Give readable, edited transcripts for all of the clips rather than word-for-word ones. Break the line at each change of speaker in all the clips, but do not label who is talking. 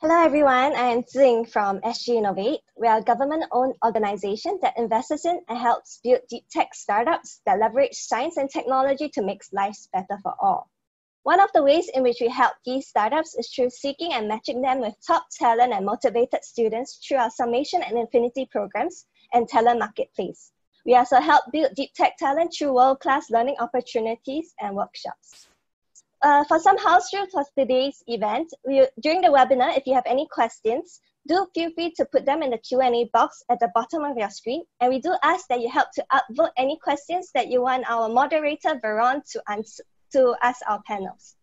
Hello everyone, I am Zing from SGInnovate. We are a government-owned organization that invests in and helps build deep tech startups that leverage science and technology to make lives better for all. One of the ways in which we help these startups is through seeking and matching them with top talent and motivated students through our Summation and Infinity programs and Talent Marketplace. We also help build deep tech talent through world-class learning opportunities and workshops. For some house rules for today's event, during the webinar, if you have any questions, do feel free to put them in the Q&A box at the bottom of your screen. And we do ask that you help to upvote any questions that you want our moderator, Veron, to ask our panels.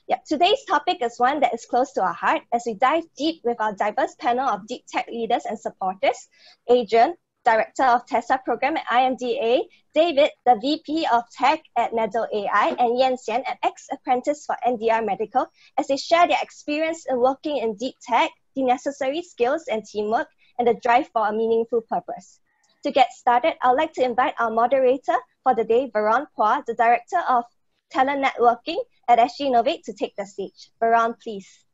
Yeah, today's topic is one that is close to our heart as we dive deep with our diverse panel of deep tech leaders and supporters, Adrian, Director of TESA Program at IMDA, David, the VP of Tech at Nedal AI, and Yan Xian, an ex-apprentice for NDR Medical, as they share their experience in working in deep tech, the necessary skills and teamwork, and the drive for a meaningful purpose. To get started, I'd like to invite our moderator for the day, Veron Phua, the Director of Talent Networking at SGInnovate, to take the stage. Veron, please.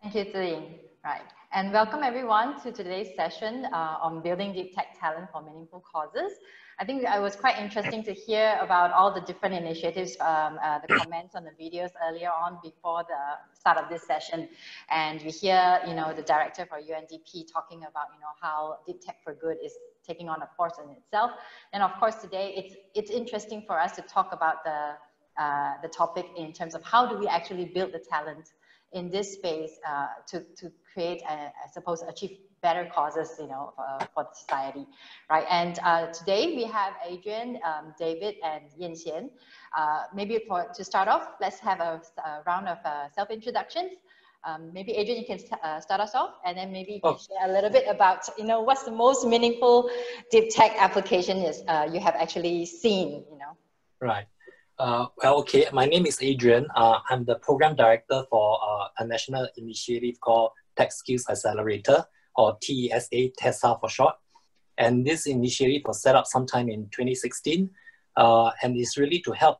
Thank you, Zing. Right. And welcome everyone to today's session on building deep tech talent for meaningful causes. I think it was quite interesting to hear about all the different initiatives, the comments on the videos earlier on before the start of this session. And we hear, the director for UNDP talking about, how deep tech for good is taking on a force in itself. And of course, today it's interesting for us to talk about the topic in terms of how do we actually build the talent in this space to create, I suppose, achieve better causes, for the society, right? And today we have Adrian, David, and Yan Xian. Maybe to start off, let's have a round of self-introductions. Maybe Adrian, you can start us off, and then maybe you can share a little bit about, what's the most meaningful deep tech application you have actually seen,
Right. Okay, my name is Adrian. I'm the program director for a national initiative called Tech Skills Accelerator, or TESA, TESA for short. And this initiative was set up sometime in 2016, and it's really to help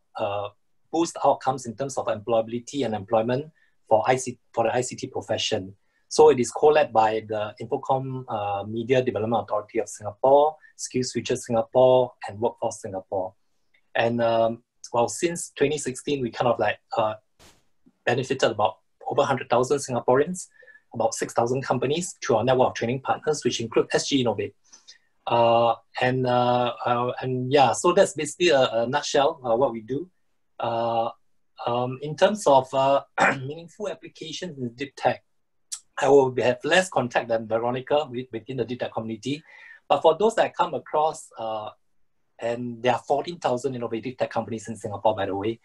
boost outcomes in terms of employability and employment for the ICT profession. So it is co-led by the Infocom Media Development Authority of Singapore, SkillsFuture Singapore, and Workforce Singapore. And well, since 2016, we kind of benefited about over 100,000 Singaporeans, about 6,000 companies through our network of training partners, which include SGInnovate. And yeah, so that's basically a nutshell what we do. In terms of meaningful applications in deep tech, I will have less contact than Veronica within the deep tech community. But for those that come across, and there are 14,000 innovative tech companies in Singapore, by the way.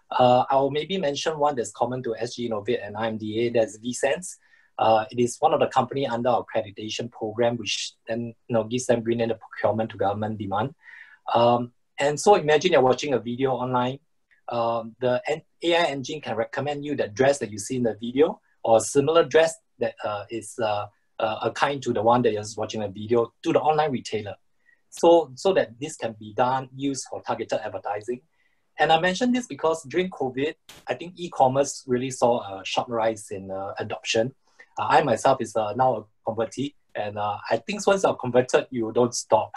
I'll maybe mention one that's common to SGInnovate and IMDA, that's vSense. It is one of the company under our accreditation program, which then gives them green in the procurement to government demand. And so imagine you're watching a video online. The AI engine can recommend you the dress that you see in the video, or a similar dress that is a kind to the one that you're watching the video, to the online retailer. So that this can be used for targeted advertising. And I mentioned this because during COVID, I think e-commerce really saw a sharp rise in adoption. I myself is now a convertee, and I think once you're converted, you don't stop.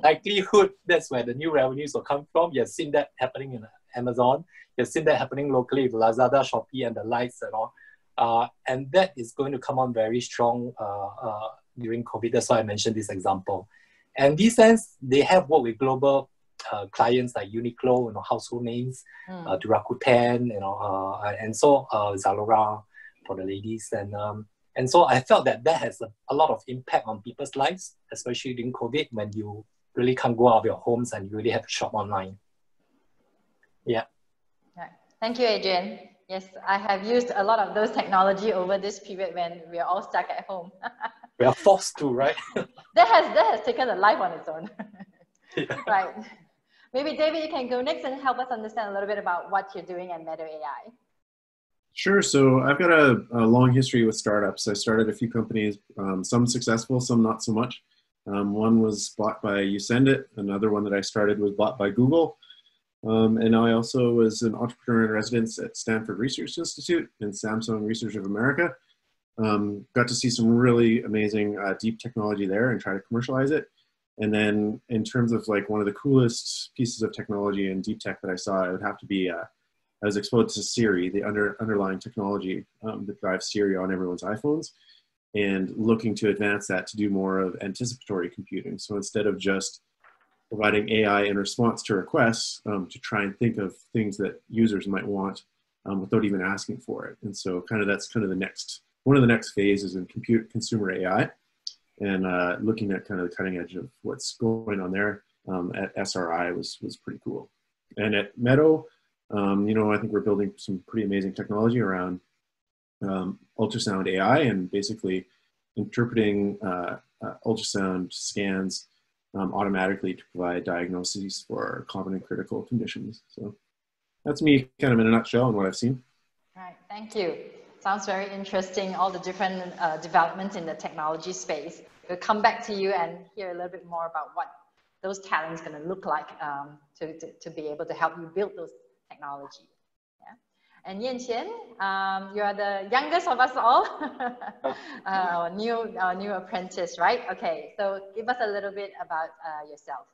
Likelihood, that's where the new revenues will come from. You've seen that happening in Amazon. You've seen that happening locally with Lazada, Shopee, and the likes and all. And that is going to come on very strong during COVID. That's why I mentioned this example. And in this sense, they have worked with global clients like Uniqlo, household names, to Rakuten, and so Zalora for the ladies. And so I felt that has a lot of impact on people's lives, especially during COVID, when you really can't go out of your homes and you really have to shop online. Yeah.
Right. Thank you, Adrian. Yes, I have used a lot of those technology over this period when we are all stuck at home.
We are forced to, right?
that has taken a life on its own.
Yeah.
Right. Maybe David, you can go next and help us understand a little bit about what you're doing at Nedal AI.
Sure. So I've got a long history with startups. I started a few companies, some successful, some not so much. One was bought by Usendit. Another one that I started was bought by Google. And I also was an entrepreneur in residence at Stanford Research Institute and Samsung Research of America. got to see some really amazing deep technology there and try to commercialize it. And then in terms of like one of the coolest pieces of technology in deep tech that I saw, it would have to be, I was exposed to Siri, the underlying technology that drives Siri on everyone's iPhones, and looking to advance that to do more of anticipatory computing. So instead of just providing AI in response to requests, to try and think of things that users might want without even asking for it. And so that's kind of one of the next phases in consumer AI. And looking at kind of the cutting edge of what's going on there at SRI was pretty cool. And at Meadow, I think we're building some pretty amazing technology around ultrasound AI and basically interpreting ultrasound scans automatically to provide diagnoses for common and critical conditions. So that's me kind of in a nutshell on what I've seen.
All right, thank you. Sounds very interesting, all the different developments in the technology space. We'll come back to you and hear a little bit more about what those talents going to look like to be able to help you build those technology. Yeah. And Yan Qian, you are the youngest of us all, our new apprentice, right? Okay, so give us a little bit about yourself.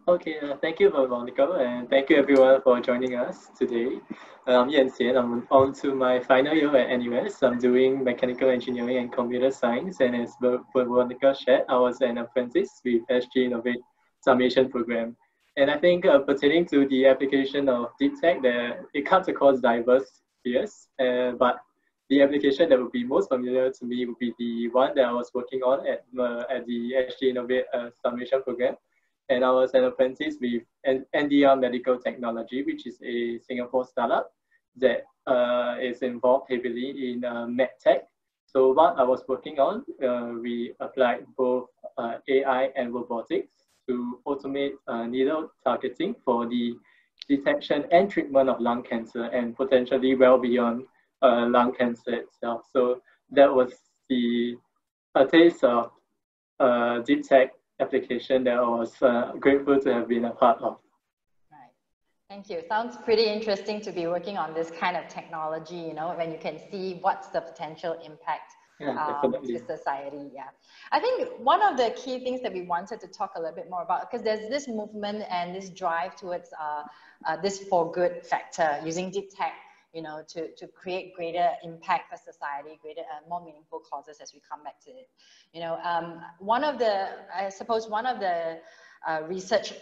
Okay, thank you, Veronica, and thank you everyone for joining us today. I'm Yan Xian. I'm on to my final year at NUS. I'm doing mechanical engineering and computer science, and as Veronica shared, I was an apprentice with SGInnovate summation program. And I think pertaining to the application of deep tech, it cuts across diverse fields, but the application that would be most familiar to me would be the one that I was working on at the SGInnovate summation program. And I was an apprentice with NDR Medical Technology, which is a Singapore startup that is involved heavily in medtech. So what I was working on, we applied both AI and robotics to automate needle targeting for the detection and treatment of lung cancer, and potentially well beyond lung cancer itself. So that was a taste of deep tech application that I was grateful to have been a part of.
Right. Thank you. Sounds pretty interesting to be working on this kind of technology, when you can see what's the potential impact to society. Yeah. I think one of the key things that we wanted to talk a little bit more about, because there's this movement and this drive towards this for good factor, using deep tech to create greater impact for society, more meaningful causes as we come back to it. One of the research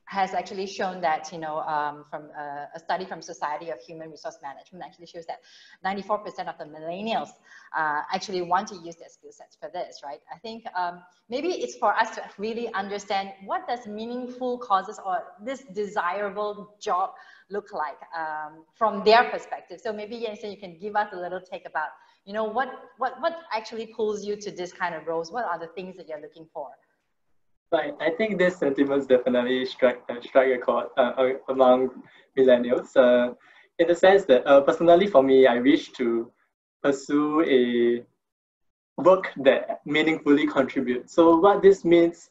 has actually shown that, from a study from Society of Human Resource Management actually shows that 94% of the millennials actually want to use their skill sets for this, right? I think maybe it's for us to really understand what does meaningful causes or this desirable job look like from their perspective. So maybe Yansen, you can give us a little take about, what actually pulls you to this kind of roles? What are the things that you're looking for?
Right, I think these sentiments definitely strike a chord among millennials. In the sense that personally for me, I wish to pursue a work that meaningfully contributes. So what this means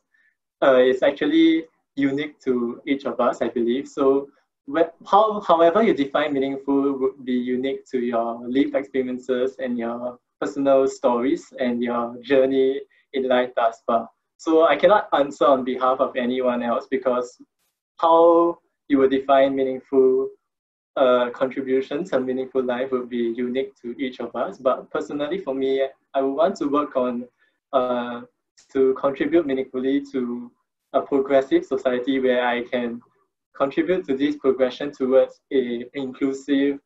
is actually unique to each of us, I believe. So however you define meaningful would be unique to your lived experiences and your personal stories and your journey in life thus far. So I cannot answer on behalf of anyone else, because how you would define meaningful contributions and meaningful life would be unique to each of us. But personally for me, I would want to work on to contribute meaningfully to a progressive society where I can contribute to this progression towards an inclusive,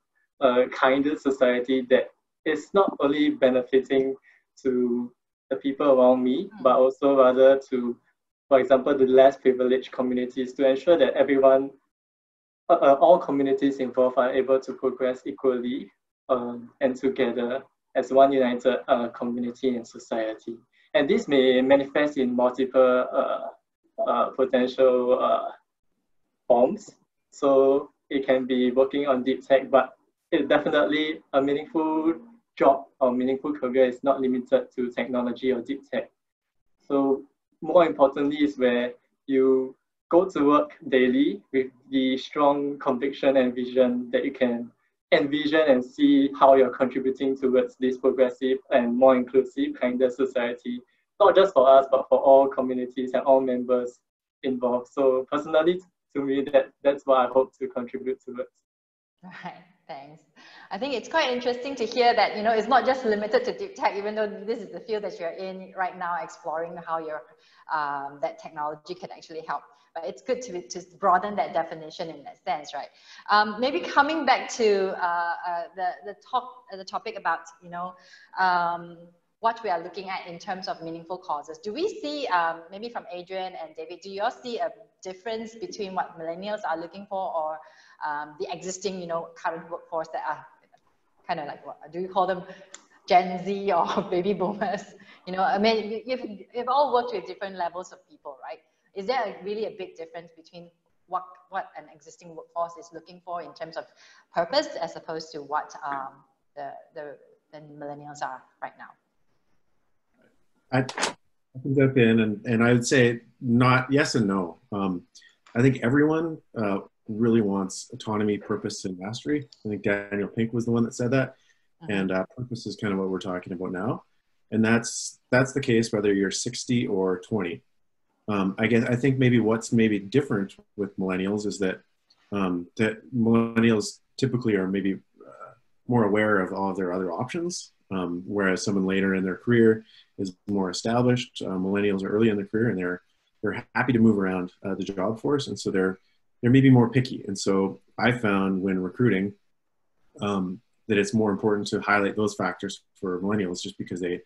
kinder society that is not only benefiting to the people around me, but also rather to, for example, the less privileged communities, to ensure that everyone, all communities involved are able to progress equally and together as one united community and society. And this may manifest in multiple potential forms. So it can be working on deep tech, but it definitely a meaningful job or meaningful career is not limited to technology or deep tech. So more importantly is where you go to work daily with the strong conviction and vision that you can envision and see how you're contributing towards this progressive and more inclusive, kinder society, not just for us, but for all communities and all members involved. So personally, to me, that's what I hope to contribute towards.
Right, thanks. I think it's quite interesting to hear that, you know, it's not just limited to deep tech, even though this is the field that you're in right now, exploring how your that technology can actually help. But it's good to broaden that definition in that sense, right? Maybe coming back to the topic about, you know, what we are looking at in terms of meaningful causes. Do we see, maybe from Adrian and David, do you all see a difference between what millennials are looking for or the existing, you know, current workforce that are kind of like, what do you call them, Gen Z or baby boomers? You know, I mean, you've all worked with different levels of people, right? Is there really a big difference between what an existing workforce is looking for in terms of purpose as opposed to what the millennials are right now?
I can jump in, and I would say not yes and no. I think everyone really wants autonomy, purpose, and mastery. I think Daniel Pink was the one that said that. And purpose is kind of what we're talking about now. And that's the case whether you're 60 or 20. I think maybe what's different with millennials is that that millennials typically are maybe more aware of all of their other options, whereas someone later in their career is more established. Millennials are early in their career and they're happy to move around the job force, and so they're maybe more picky. And so I found when recruiting that it's more important to highlight those factors for millennials, just because they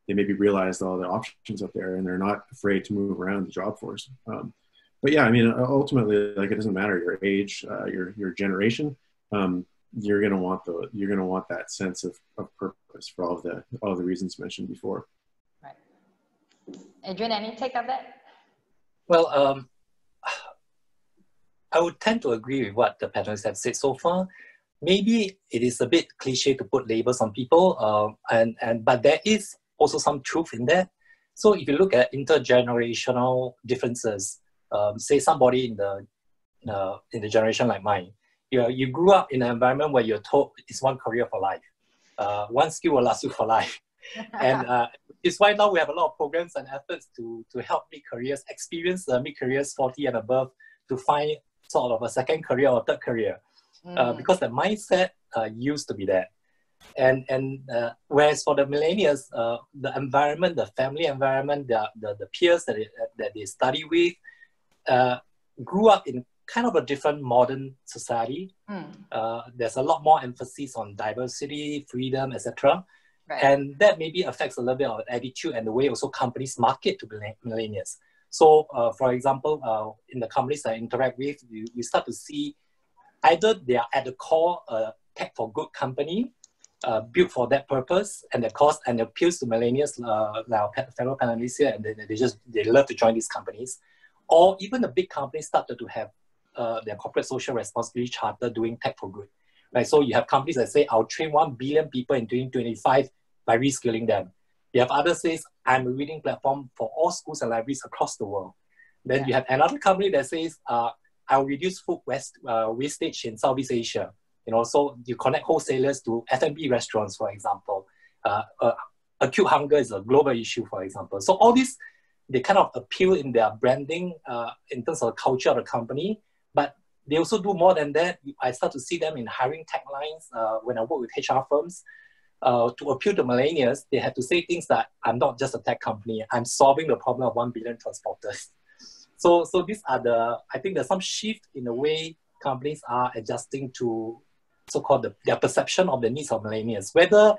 maybe realized all the options up there and they're not afraid to move around the job force. But yeah, I mean, ultimately, like, it doesn't matter your age, your generation. You're gonna want that sense of purpose for all of the reasons mentioned before.
Right. Adrian, any take on that?
Well, I would tend to agree with what the panelists have said so far. Maybe it is a bit cliche to put labels on people, but there is also some truth in that. So if you look at intergenerational differences, say somebody in the generation like mine, you grew up in an environment where you're told it's one career for life, one skill will last you for life, and it's why now we have a lot of programs and efforts to help mid-careers, experienced mid-careers 40 and above, to find sort of a second career or third career, because the mindset used to be there. And whereas for the millennials, the environment, the family environment, the peers that they study with, grew up in kind of a different modern society. There's a lot more emphasis on diversity, freedom, etc. Right. And that maybe affects a little bit of attitude and the way also companies market to millennials. So, for example, in the companies I interact with, you start to see either they are at the core a tech for good company, built for that purpose, and the cost and appeals to millennials, our fellow panelists here, and they love to join these companies. Or even the big companies started to have their corporate social responsibility charter doing tech for good. Right? So you have companies that say, I'll train 1 billion people in 2025 by reskilling them. You have others say, I'm a reading platform for all schools and libraries across the world. Then you have another company that says, I'll reduce food wastage in Southeast Asia. You know, so you connect wholesalers to F&B restaurants, for example. Acute hunger is a global issue, for example. So all these, they kind of appeal in their branding in terms of the culture of the company, but they also do more than that. I start to see them in hiring taglines when I work with HR firms. To appeal to millennials, they have to say things that I'm not just a tech company, I'm solving the problem of 1 billion transporters. So these are I think there's some shift in the way companies are adjusting to so-called their perception of the needs of millennials. Whether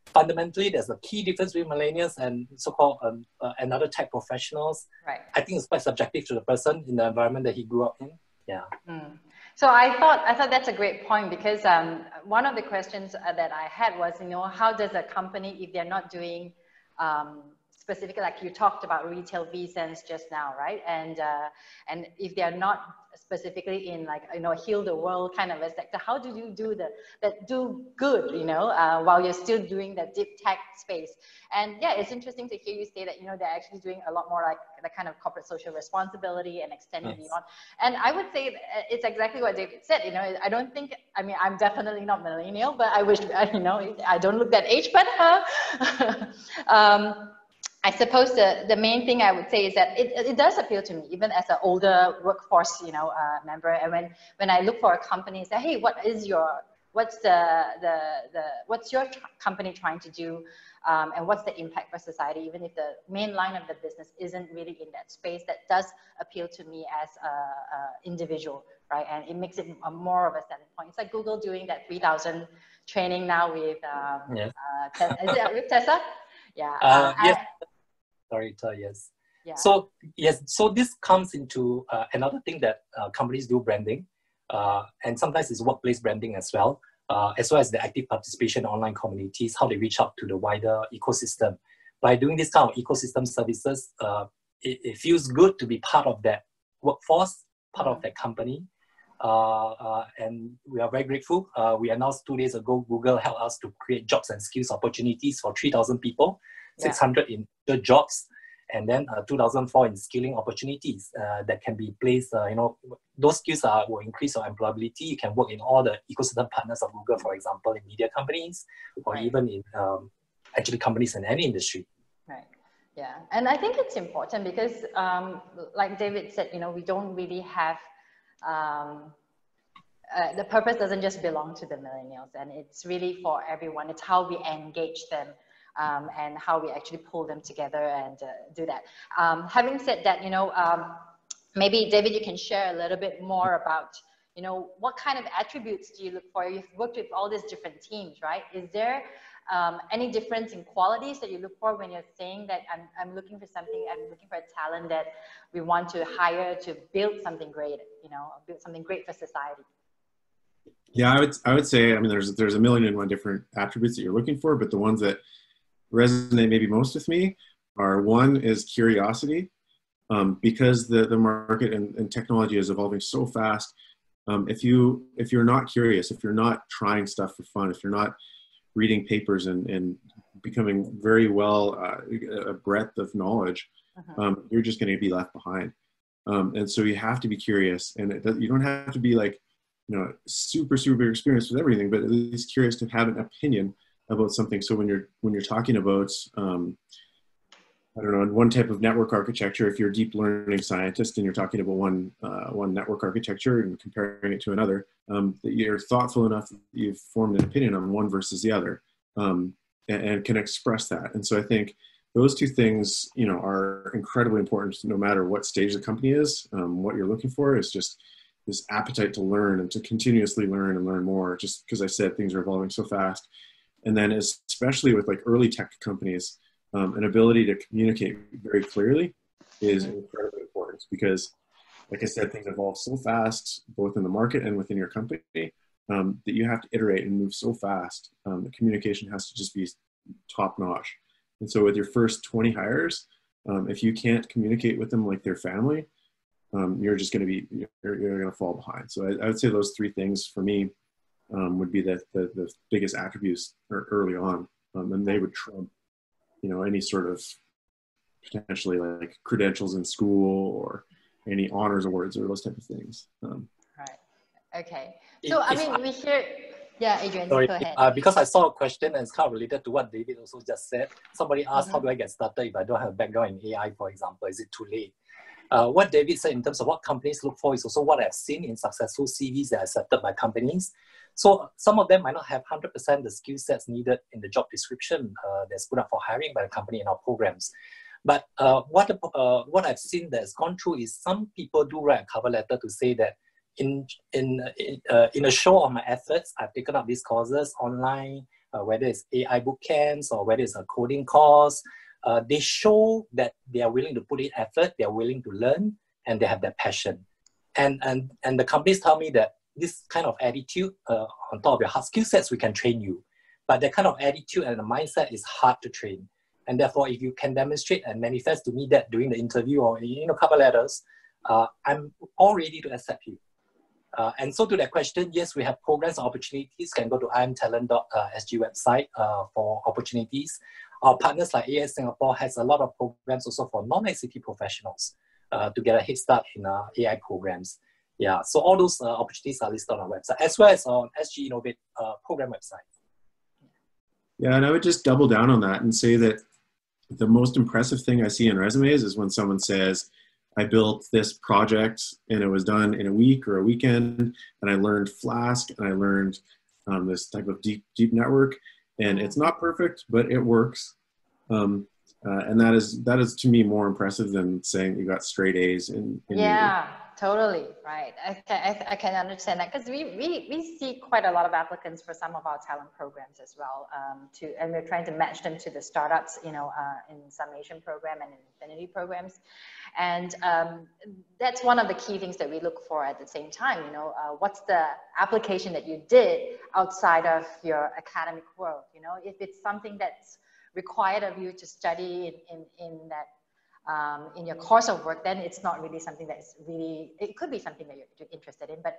fundamentally there's a key difference between millennials and so-called another tech professionals, right. I think it's quite subjective to the person in the environment that he grew up in. Yeah.
So I thought that's a great point, because one of the questions that I had was, you know, how does a company, if they're not doing specifically, like you talked about retail VSense just now, right? And if they are not specifically in like, heal the world kind of a sector, how do you do do good, while you're still doing the deep tech space? And yeah, it's interesting to hear you say that, they're actually doing a lot more like the kind of corporate social responsibility and extending beyond. And I would say it's exactly what David said, I don't think, I'm definitely not millennial, but I wish, I don't look that age, but I suppose the main thing I would say is that it does appeal to me, even as an older workforce, member. And when I look for a company and say, hey, what's your company trying to do, and what's the impact for society, even if the main line of the business isn't really in that space, that does appeal to me as a individual, right? And it makes it more of a selling point. It's like Google doing that 3,000 training now with, is it with Tessa? Yeah.
Yes. Sorry, yes.
Yeah.
So yes, so this comes into another thing that companies do branding, and sometimes it's workplace branding as well as the active participation in online communities, how they reach out to the wider ecosystem. By doing this kind of ecosystem services, it feels good to be part of that workforce, part of that company. And we are very grateful. We announced 2 days ago, Google helped us to create jobs and skills opportunities for 3,000 people, 600 in jobs, and then 2,004 in skilling opportunities that can be placed. Those skills will increase your employability. You can work in all the ecosystem partners of Google, for example, in media companies, or even in actually companies in any industry.
Right. Yeah, and I think it's important because, like David said, we don't really have. The purpose doesn't just belong to the millennials, and it's really for everyone. It's how we engage them, and how we actually pull them together and do that. Having said that, maybe David, you can share a little bit more about, what kind of attributes do you look for? You've worked with all these different teams, right? Is there any difference in qualities that you look for when you're saying that I'm looking for something, I'm looking for a talent that we want to hire to build something great, build something great for society?
Yeah, I would say, there's a million and one different attributes that you're looking for, but the ones that resonate maybe most with me are, one is curiosity, because the market and technology is evolving so fast. If you're not curious, if you're not trying stuff for fun, if you're not reading papers and becoming very well a breadth of knowledge, you're just going to be left behind. And so you have to be curious, and you don't have to be like, super experienced with everything, but at least curious to have an opinion about something. So when you're talking about, one type of network architecture, if you're a deep learning scientist and you're talking about one network architecture and comparing it to another, that you're thoughtful enough that you've formed an opinion on one versus the other, and can express that. And so I think those two things, are incredibly important no matter what stage the company is. What you're looking for is just this appetite to learn and to continuously learn and learn more, just because I said things are evolving so fast. And then especially with like early tech companies, an ability to communicate very clearly is incredibly important, because like I said, things evolve so fast, both in the market and within your company, that you have to iterate and move so fast. The communication has to just be top notch. And so with your first 20 hires, if you can't communicate with them like their family, you're just going to be, you're going to fall behind. So I would say those three things for me would be the biggest attributes early on, and they would trump, any sort of potentially like credentials in school or any honors awards or those type of things.
Right. Okay. So we hear. Yeah, Adrian,
sorry,
go ahead.
Because I saw a question and it's kind of related to what David also just said. Somebody asked, how do I get started if I don't have a background in AI, for example? Is it too late? What David said in terms of what companies look for is also what I've seen in successful CVs that are accepted by companies. So some of them might not have 100% the skill sets needed in the job description that's put up for hiring by the company in our programs. But what I've seen that's gone through is some people do write a cover letter to say that in a show of my efforts, I've taken up these courses online, whether it's AI boot camps or whether it's a coding course. They show that they are willing to put in effort, they are willing to learn, and they have that passion. And the companies tell me that this kind of attitude, on top of your hard skill sets, we can train you. But that kind of attitude and the mindset is hard to train. And therefore, if you can demonstrate and manifest to me that during the interview or cover letters, I'm all ready to accept you. And so to that question, yes, we have programs and opportunities. Can go to imtalent.sg website for opportunities. Our partners like AS Singapore has a lot of programs also for non-ICT professionals to get a head start in AI programs. Yeah, so all those opportunities are listed on our website, as well as on SGInnovate program website.
Yeah, and I would just double down on that and say that the most impressive thing I see in resumes is when someone says, I built this project and it was done in a week or a weekend, and I learned Flask and I learned this type of deep network, and it's not perfect, but it works. And that is to me more impressive than saying you got straight A's in
yeah, totally right. I can understand that, because we see quite a lot of applicants for some of our talent programs as well. And we're trying to match them to the startups, in summation program and infinity programs. And that's one of the key things that we look for at the same time. What's the application that you did outside of your academic world? If it's something that's required of you to study in your course of work, then it's not really something that's really, it could be something that you're interested in, but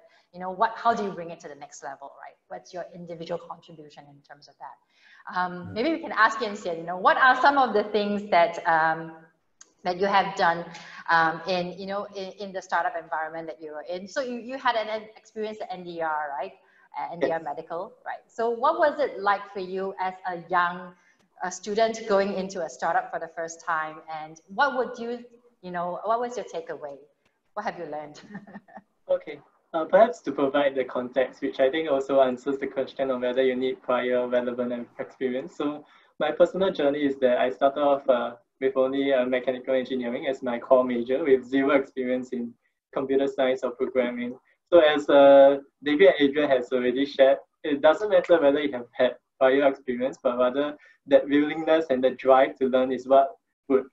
how do you bring it to the next level, right? What's your individual contribution in terms of that? Maybe we can ask you instead, what are some of the things that that you have done in the startup environment that you were in? So you had an experience at NDR, right? NDR Medical, right? So what was it like for you as a young student going into a startup for the first time, and what would what was your takeaway? What have you learned?
Okay, perhaps to provide the context, which I think also answers the question on whether you need prior relevant experience. So my personal journey is that I started off with only mechanical engineering as my core major, with zero experience in computer science or programming. So as David and Adrian has already shared, it doesn't matter whether you have had prior experience, but rather that willingness and the drive to learn is what would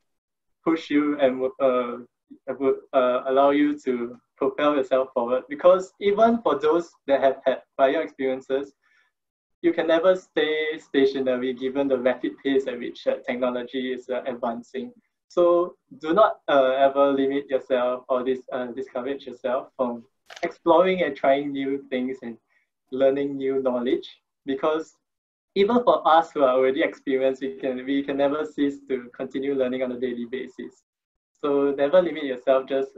push you and would allow you to propel yourself forward. Because even for those that have had prior experiences, you can never stay stationary given the rapid pace at which technology is advancing. So do not ever limit yourself or discourage yourself from exploring and trying new things and learning new knowledge, because even for us who are already experienced, we can never cease to continue learning on a daily basis. So never limit yourself, just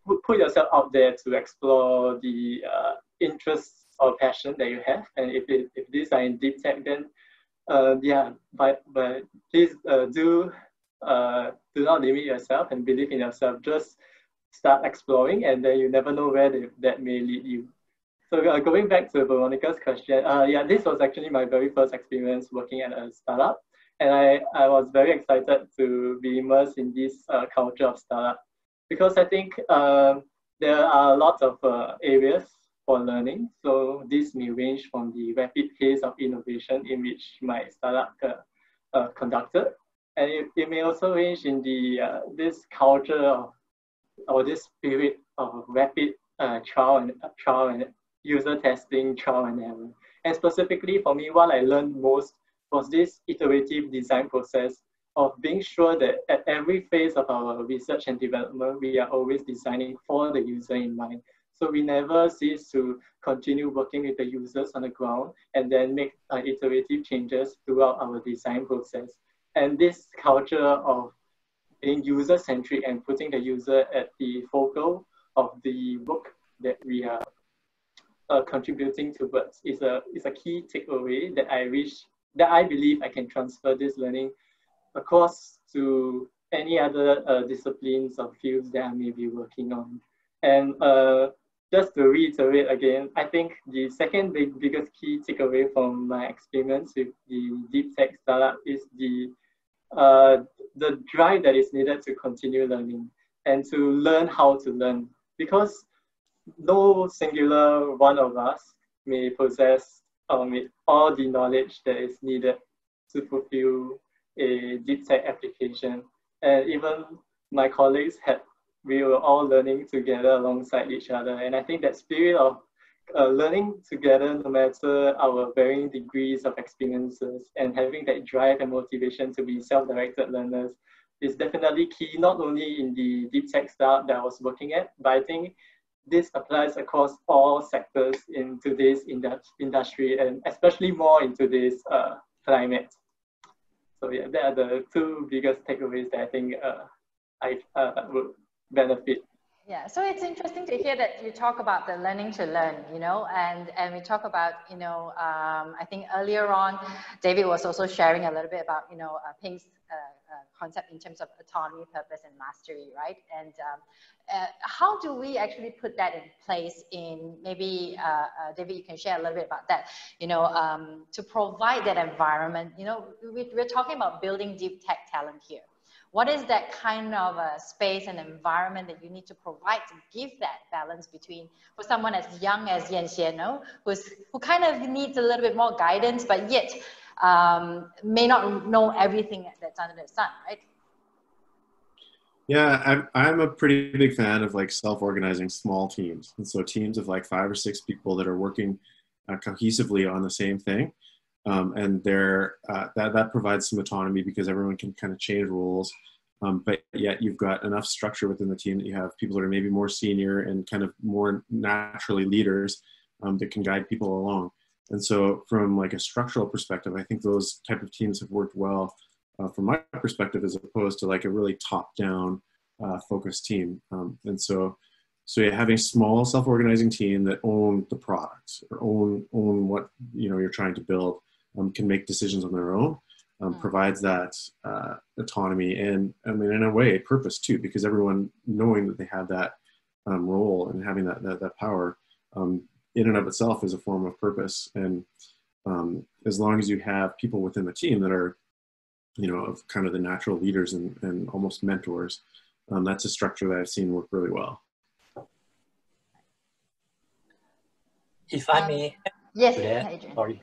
put yourself out there to explore the interests or passion that you have. And if these are in deep tech, then but please do not limit yourself and believe in yourself. Just start exploring, and then you never know where that may lead you. So going back to Veronica's question, this was actually my very first experience working at a startup. And I was very excited to be immersed in this culture of startup, because I think there are lots of areas for learning. So this may range from the rapid pace of innovation in which my startup conducted. And it may also range in the this culture or this spirit of rapid trial and user testing, trial and error. And specifically for me, what I learned most was this iterative design process of being sure that at every phase of our research and development, we are always designing for the user in mind. So we never cease to continue working with the users on the ground and then make iterative changes throughout our design process. And this culture of being user-centric and putting the user at the focal of the work that we are contributing towards is a key takeaway that I believe I can transfer this learning across to any other disciplines or fields that I may be working on. And just to reiterate again, I think the second biggest key takeaway from my experience with the deep tech startup is the drive that is needed to continue learning and to learn how to learn, because no singular one of us may possess all the knowledge that is needed to fulfill a deep tech application. And even my colleagues we were all learning together alongside each other. And I think that spirit of learning together, no matter our varying degrees of experiences, and having that drive and motivation to be self-directed learners is definitely key, not only in the deep tech startup that I was working at, but I think this applies across all sectors in today's industry, and especially more in today's climate. So yeah, that are the two biggest takeaways that I think I would benefit.
Yeah, so it's interesting to hear that you talk about the learning to learn, you know, and we talk about, you know, I think earlier on, David was also sharing a little bit about, you know, Pink's concept in terms of autonomy, purpose, and mastery, right? And how do we actually put that in place in maybe, David, you can share a little bit about that, you know, to provide that environment, you know, we're talking about building deep tech talent here. What is that kind of a space and environment that you need to provide to give that balance between, for someone as young as Yan Xian, who kind of needs a little bit more guidance, but yet may not know everything that's under the sun, right?
Yeah, I'm a pretty big fan of like self-organizing small teams. And so teams of like 5 or 6 people that are working cohesively on the same thing. And that provides some autonomy because everyone can kind of change roles. But yet you've got enough structure within the team that you have people that are maybe more senior and kind of more naturally leaders that can guide people along. And so from like a structural perspective, I think those type of teams have worked well from my perspective, as opposed to like a really top-down focused team. And so you're having small self-organizing team that own the products or own what you're trying to build, can make decisions on their own, provides that autonomy and, I mean, in a way, purpose too, because everyone knowing that they have that role and having that power in and of itself is a form of purpose. And as long as you have people within the team that are, of kind of the natural leaders and almost mentors, that's a structure that I've seen work really well.
If I may,
yes,
Adrian. Sorry.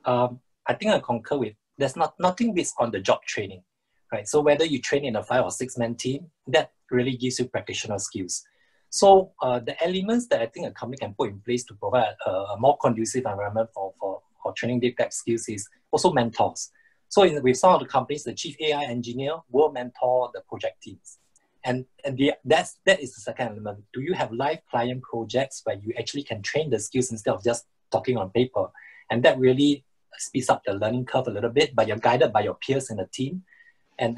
I think I concur with, there's nothing based on the job training, right? So whether you train in a 5 or 6 man team, that really gives you practitioner skills. So the elements that I think a company can put in place to provide a more conducive environment for training deep tech skills is also mentors. So with some of the companies, the chief AI engineer will mentor the project teams. And that is the second element. Do you have live client projects where you actually can train the skills instead of just talking on paper? And that really speeds up the learning curve a little bit, but you're guided by your peers in the team. And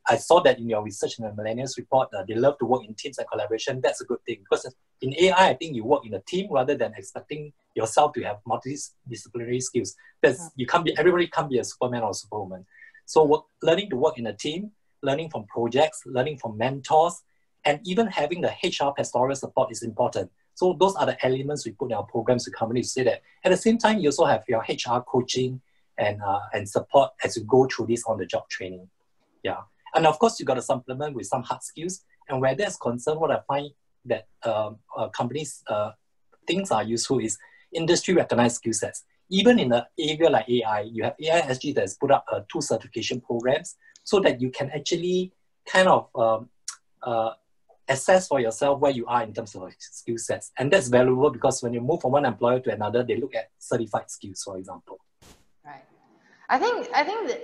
I saw that in your research in the Millennials report, they love to work in teams and collaboration. That's a good thing, because in AI, I think you work in a team rather than expecting yourself to have multidisciplinary skills. Everybody can't be a Superman or Superwoman. So learning to work in a team, learning from projects, learning from mentors, and even having the HR pastoral support is important. So those are the elements we put in our programs to companies to say that. At the same time, you also have your HR coaching and support as you go through this on-the-job training. Yeah, and of course, you got to supplement with some hard skills. And where there's concern, what I find that companies things are useful is industry recognized skill sets. Even in an area like AI, you have AI SG that has put up 2 certification programs so that you can actually kind of assess for yourself where you are in terms of skill sets. And that's valuable because when you move from one employer to another, they look at certified skills, for example.
Right. I think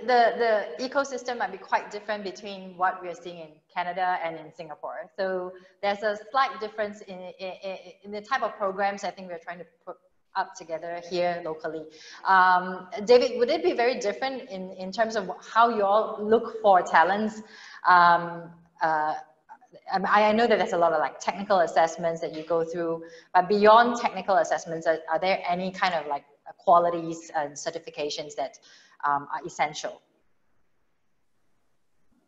the ecosystem might be quite different between what we're seeing in Canada and in Singapore. So there's a slight difference in the type of programs I think we're trying to put up together here locally. David, would it be very different in terms of how you all look for talents? I know that there's a lot of like technical assessments that you go through, but beyond technical assessments, are there any kind of like qualities and certifications that are essential?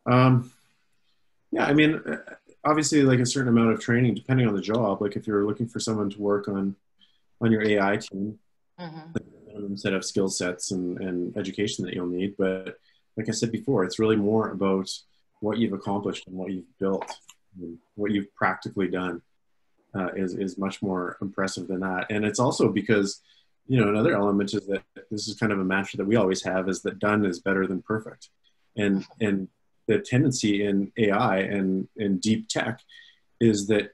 Yeah, I mean, obviously like a certain amount of training, depending on the job. Like if you're looking for someone to work on your AI team, set of skill sets and education that you'll need. But like I said before, it's really more about what you've accomplished and what you've built. What you've practically done is much more impressive than that. And it's also because, another element is that this is kind of a mantra that we always have, is that done is better than perfect. And the tendency in AI and in deep tech is that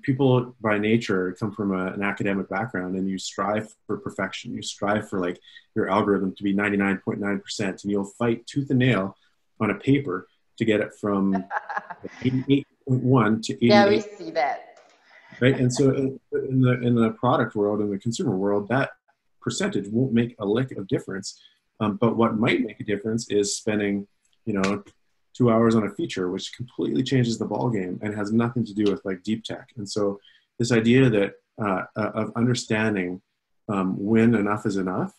people by nature come from an academic background, and you strive for perfection. You strive for like your algorithm to be 99.9%, and you'll fight tooth and nail on a paper to get it from 88.1 to 88.
Yeah, we see that.
Right, and so in the product world, in the consumer world, that percentage won't make a lick of difference. But what might make a difference is spending, 2 hours on a feature, which completely changes the ballgame and has nothing to do with like deep tech. And so this idea that of understanding when enough is enough,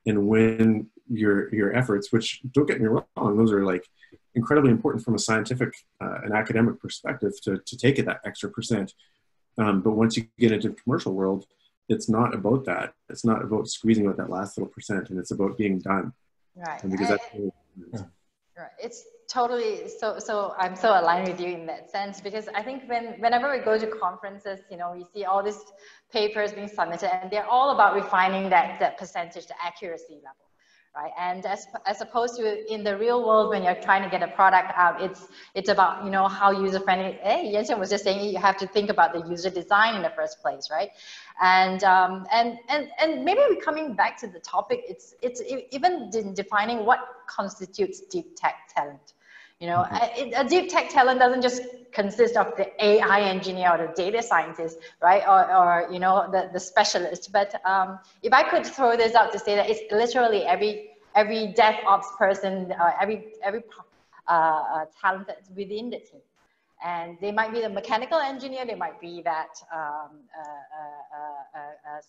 and when your efforts, which don't get me wrong, those are like incredibly important from a scientific and academic perspective to take it that extra percent. But once you get into the commercial world, it's not about that. It's not about squeezing out that last little percent, and it's about being done.
Right.
And because that's
right. It's totally so I'm so aligned with you in that sense, because I think whenever we go to conferences, we see all these papers being submitted, and they're all about refining that percentage, the accuracy level. Right, and as opposed to in the real world, when you're trying to get a product out, it's about how user friendly. Hey, Jensen was just saying you have to think about the user design in the first place, right? And maybe we're coming back to the topic. It's even defining what constitutes deep tech talent. A deep tech talent doesn't just consist of the AI engineer or the data scientist, right? Or the specialist. But if I could throw this out to say that it's literally every DevOps person, every talent that's within the team. And they might be the mechanical engineer, they might be that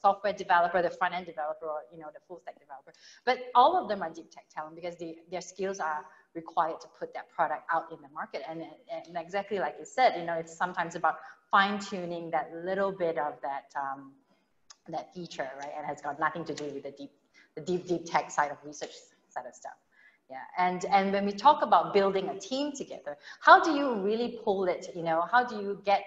software developer, the front-end developer, or the full-stack developer. But all of them are deep tech talent because their skills are required to put that product out in the market. And exactly like you said, it's sometimes about fine-tuning that little bit of that feature, right? And has got nothing to do with the deep tech side of research side of stuff. Yeah, and when we talk about building a team together, how do you really pull it? How do you get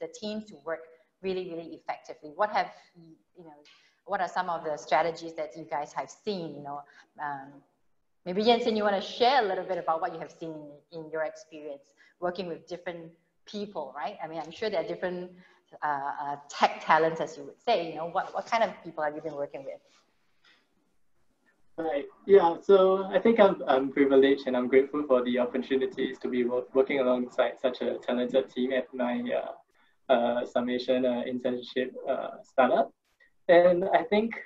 the team to work really, really effectively? What are some of the strategies that you guys have seen? Maybe Jensen, you want to share a little bit about what you have seen in your experience working with different people, right? I mean, I'm sure there are different tech talents, as you would say. What kind of people have you been working with?
Right. Yeah. So I think I'm privileged and I'm grateful for the opportunities to be working alongside such a talented team at my summation internship startup. And I think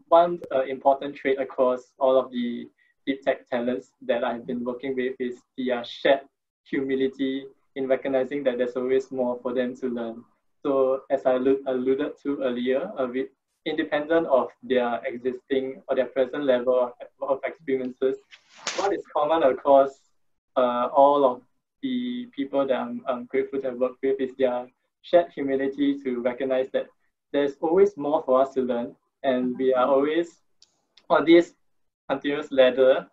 one important trait across all of the deep tech talents that I've been working with is the shared humility in recognizing that there's always more for them to learn. So as I alluded to earlier, independent of their existing or their present level of experiences, what is common across all of the people that I'm grateful to have worked with is their shared humility to recognize that there's always more for us to learn, and we are always on this continuous ladder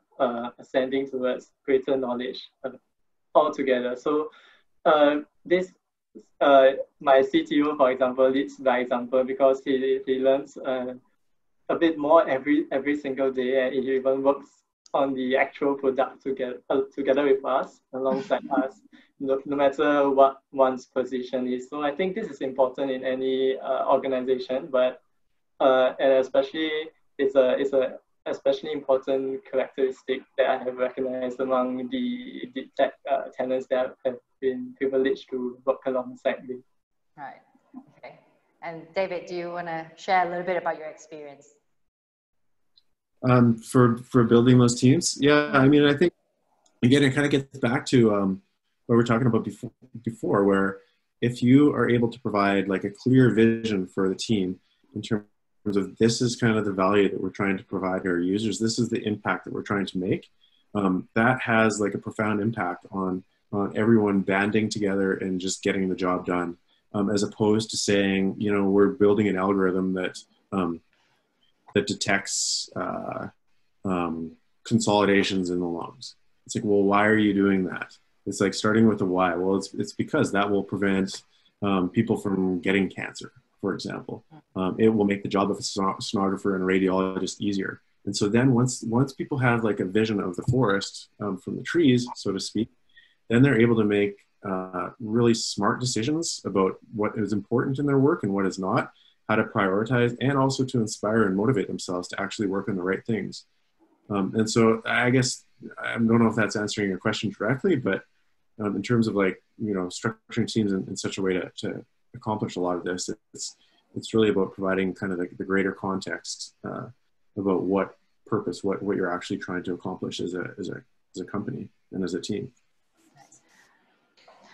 ascending towards greater knowledge altogether. So my CTO, for example, leads by example because he learns a bit more every single day, and he even works on the actual product together with us, alongside us, no matter what one's position is. So I think this is important in any organization, but and especially it's a especially important characteristic that I have recognized among the tech talents that have been privileged to work alongside with.
Right. Okay. And David, do you want to share a little bit about your experience?
For building those teams? Yeah, I mean, I think, again, it kind of gets back to what we were talking about before, where if you are able to provide like a clear vision for the team in terms of this is kind of the value that we're trying to provide to our users, this is the impact that we're trying to make, that has like a profound impact on everyone banding together and just getting the job done, as opposed to saying, we're building an algorithm that detects consolidations in the lungs. It's like, well, why are you doing that? It's like starting with the why. Well, it's because that will prevent people from getting cancer, for example. It will make the job of a sonographer and a radiologist easier. And so then once people have like a vision of the forest from the trees, so to speak, then they're able to make really smart decisions about what is important in their work and what is not, how to prioritize, and also to inspire and motivate themselves to actually work on the right things. And so I guess, I don't know if that's answering your question directly, but in terms of like, you know, structuring teams in such a way to accomplish a lot of this, it's really about providing kind of the greater context about what purpose, what you're actually trying to accomplish as a company and as a team.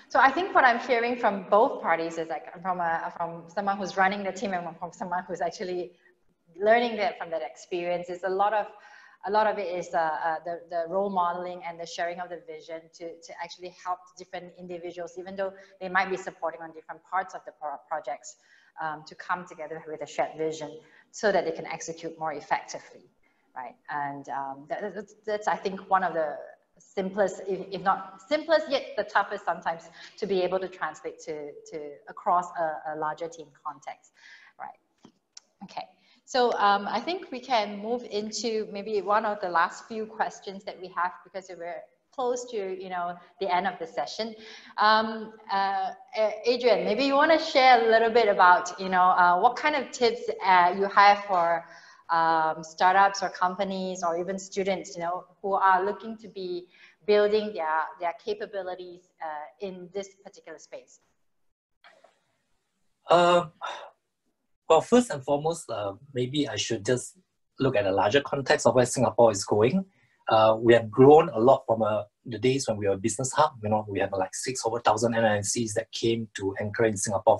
So I think what I'm hearing from both parties is like from someone who's running the team and from someone who's actually learning that from that experience is a lot of it is the role modeling and the sharing of the vision to actually help different individuals, even though they might be supporting on different parts of the projects, to come together with a shared vision so that they can execute more effectively, right? And that's I think one of the simplest, if not simplest, yet the toughest sometimes to be able to translate to across a larger team context, right? Okay. So I think we can move into maybe one of the last few questions that we have, because we're close to, you know, the end of the session. Adrian, maybe you want to share a little bit about, you know, what kind of tips you have for startups or companies or even students, you know, who are looking to be building their capabilities in this particular space.
Well, first and foremost, maybe I should just look at the larger context of where Singapore is going. We have grown a lot from the days when we were a business hub. You know, we have like over 1,000 MNCs that came to anchor in Singapore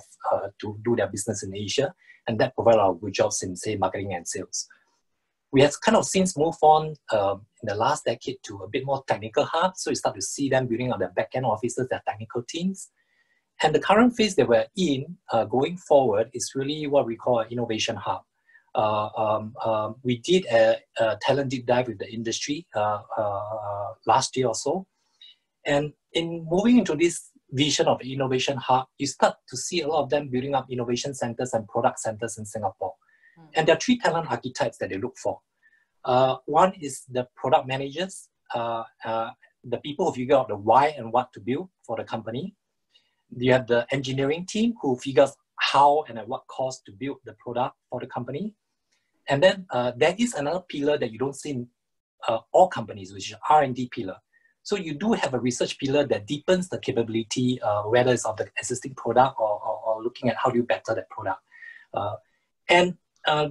to do their business in Asia, and that provided our good jobs in, say, marketing and sales. We have kind of since moved on in the last decade to a bit more technical hub, so you start to see them building on their back-end offices, their technical teams. And the current phase that we're in going forward is really what we call an innovation hub. We did a talent deep dive with the industry last year or so. And in moving into this vision of innovation hub, you start to see a lot of them building up innovation centers and product centers in Singapore. And there are 3 talent archetypes that they look for. One is the product managers, the people who figure out the why and what to build for the company. You have the engineering team who figures how and at what cost to build the product for the company. And then there is another pillar that you don't see in all companies, which is R&D pillar. So you do have a research pillar that deepens the capability, whether it's of the existing product or looking at how do you better that product.